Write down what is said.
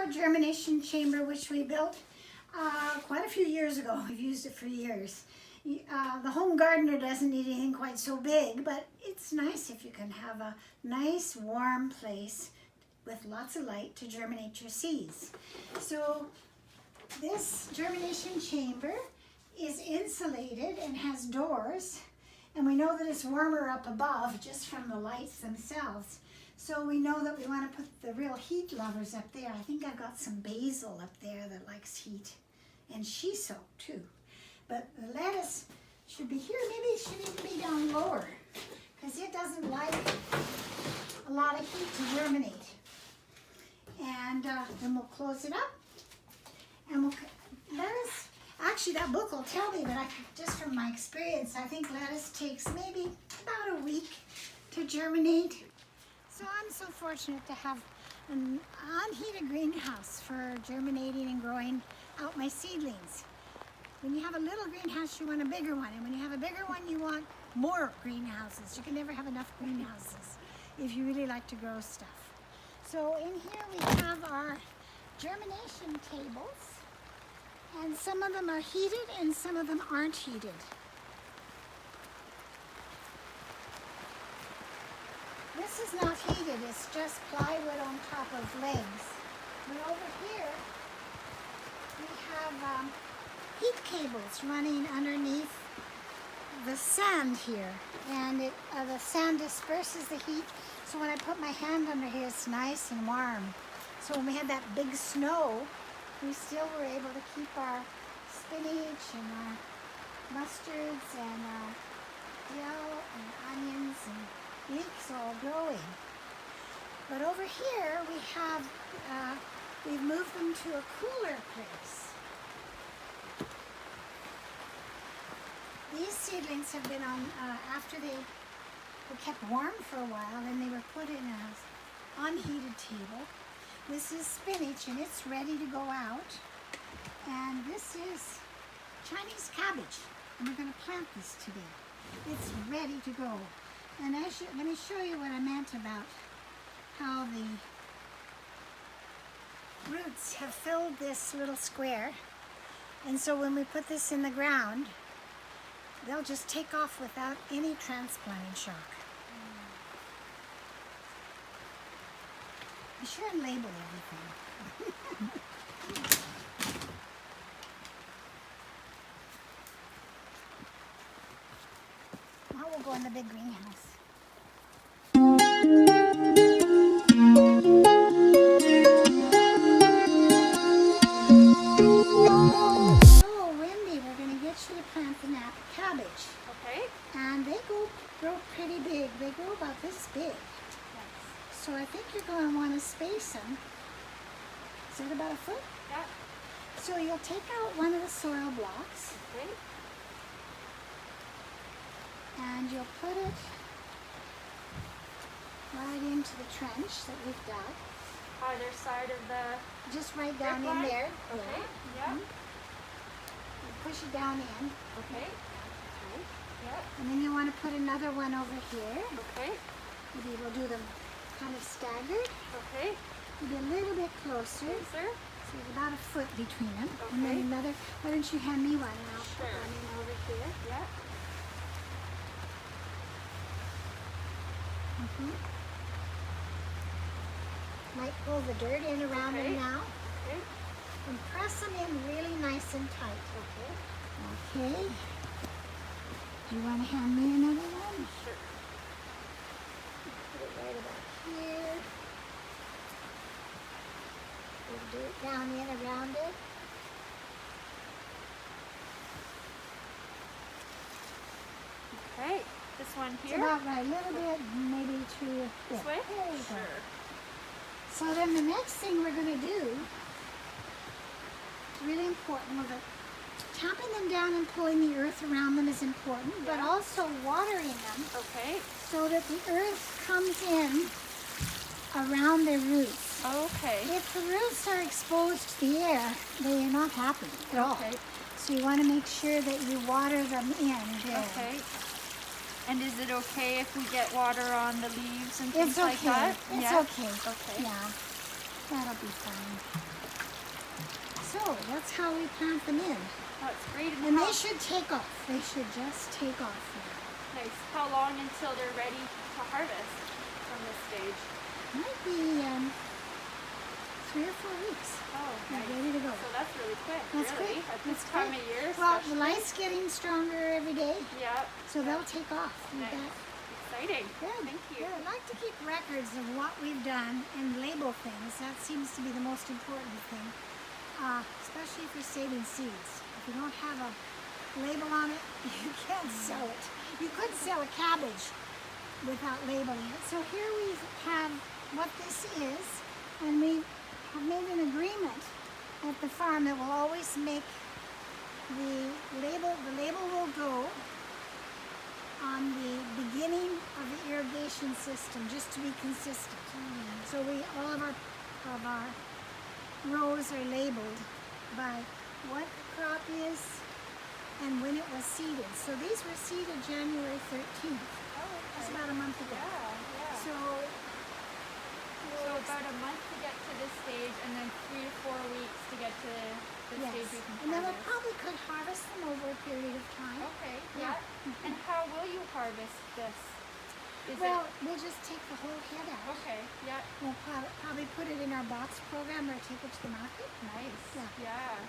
our germination chamber, which we built quite a few years ago. We've used it for years. The home gardener doesn't need anything quite so big, but it's nice if you can have a nice warm place with lots of light to germinate your seeds. So this germination chamber is insulated and has doors, and we know that it's warmer up above just from the lights themselves. So we know that we want to put the real heat lovers up there. I think I've got some basil up there that likes heat, and shiso too. But the lettuce should be here. Maybe it should even be down lower because it doesn't like a lot of heat to germinate. And then we'll close it up, and lettuce, actually that book will tell me, but just from my experience, I think lettuce takes maybe about a week to germinate. So I'm so fortunate to have an unheated greenhouse for germinating and growing out my seedlings. When you have a little greenhouse, you want a bigger one, and when you have a bigger one, you want more greenhouses. You can never have enough greenhouses if you really like to grow stuff. So in here we have our germination tables, and some of them are heated and some of them aren't heated. This is not heated, it's just plywood on top of legs. But over here we have heat cables running underneath the sand here, and the sand disperses the heat. So when I put my hand under here, it's nice and warm. So when we had that big snow, we still were able to keep our spinach and our mustards and our dill and onions and leeks all growing. But over here we have, we've moved them to a cooler place. These seedlings have been on, after they were kept warm for a while, and they were put in an unheated table. This is spinach, and it's ready to go out. And this is Chinese cabbage, and we're going to plant this today. It's ready to go. And let me show you what I meant about how the roots have filled this little square. And so when we put this in the ground, they'll just take off without any transplanting shock. Be sure and label everything. Now we'll go in the big greenhouse. Oh, Wendy, we're going to get you to plant the cabbage. Okay. And they grow pretty big. They grow about this big. So I think you're going to want to space them. Is it about a foot? Yeah. So you'll take out one of the soil blocks. Okay. And you'll put it right into the trench that we've dug. Either side of the... Just right down in there. Okay. Yeah. You push it down in. Okay. Okay. Yeah. And then you want to put another one over here. Okay. Maybe we'll do them kind of staggered. Okay. Maybe a little bit closer. Closer. So there's about a foot between them. Okay. And then another. Why don't you hand me one and I'll put Sure. one in over here. Yeah. Might pull the dirt in around them now. Okay. And press them in really nice and tight. Okay. Okay. Do you want to hand me another one? Sure. Put it right about here. We'll do it down in around it. Okay. This one It's here. about right. A little bit, maybe too thick. This way? There you go. Sure. So then the next thing we're going to do, really important, we're tapping them down and pulling the earth around them is important, but also watering them Okay. so that the earth comes in around their roots. Okay. If the roots are exposed to the air, they are not happy at all. Okay. So you want to make sure that you water them in there. Okay. And is it okay if we get water on the leaves and things It's like okay. that? It's Yeah? okay. Okay. Yeah. That'll be fine. So that's how we plant them in. That's great. And they should take off. They should just take off now. Nice. How long until they're ready to harvest from this stage? Might be 3 or 4 weeks. Oh, They're nice. ready to go. So that's really quick, That's really, quick. at this That's time quick. of year. Well, the especially. light's getting stronger every day, Yeah. so they'll take off. You Nice. bet. Exciting. Good. Thank you. Good. I like to keep records of what we've done and label things. That seems to be the most important thing, especially for saving seeds. If you don't have a label on it, you can't sell it. You could sell a cabbage without labeling it. So here we have what this is, and we have made an agreement at the farm that will always make the label. The label will go on the beginning of the irrigation system, just to be consistent. So all of our rows are labeled by what the crop is and when it was seeded. So these were seeded January 13th. Oh, That's okay. about a month ago. Yeah. So So about a month to get to this stage, and then 3 to 4 weeks to get to the yes, stage we can and then we harvest. probably could harvest them over a period of time. Okay, Yeah. yeah. And how will you harvest this? Is Well, we'll just take the whole head it out. okay? Yeah. We'll probably put it in our box program or take it to the market. Nice. Yeah. Yeah.